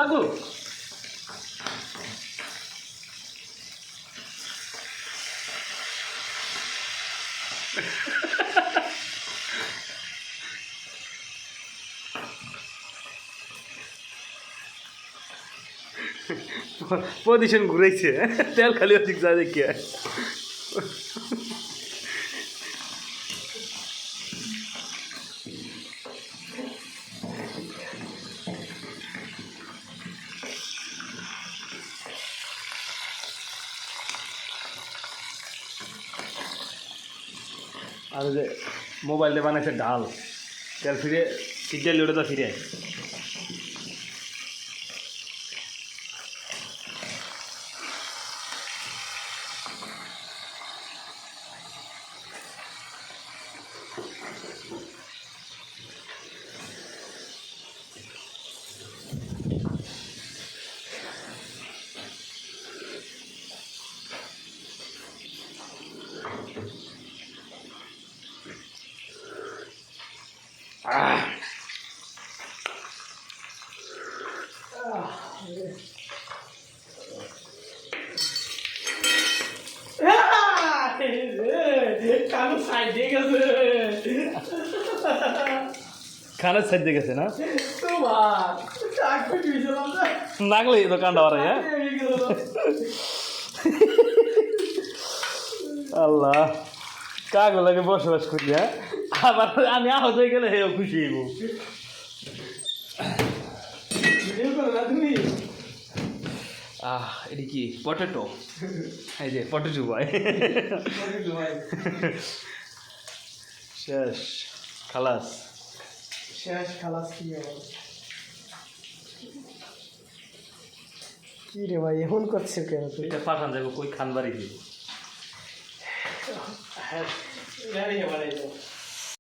লাগবো পজিশন ঘুরাইছে তেল খালি ঠিক যায় দেখিয়ে আর যে মোবাইল দিয়ে বানাইছে ডাল তেল ফিরে সিরিয়াল ওটা তো ফিরে খানের সাইড দিয়ে গেছে না নাগলে তো কান্ডা বাড়াই হ্যাঁ আল্লাহ কাগুলাকে বসবাস করি হ্যাঁ আবার আমি আহত হয়ে গেলে হেও খুশি হইব এটি কি পটেটো এই যে পটেটো ভাই শেষ খালাস কি রে ভাই এমন করছে কেন তুই? এটা পাঠান যাবো কই খান বাড়ি দিয়ে হ্যাঁ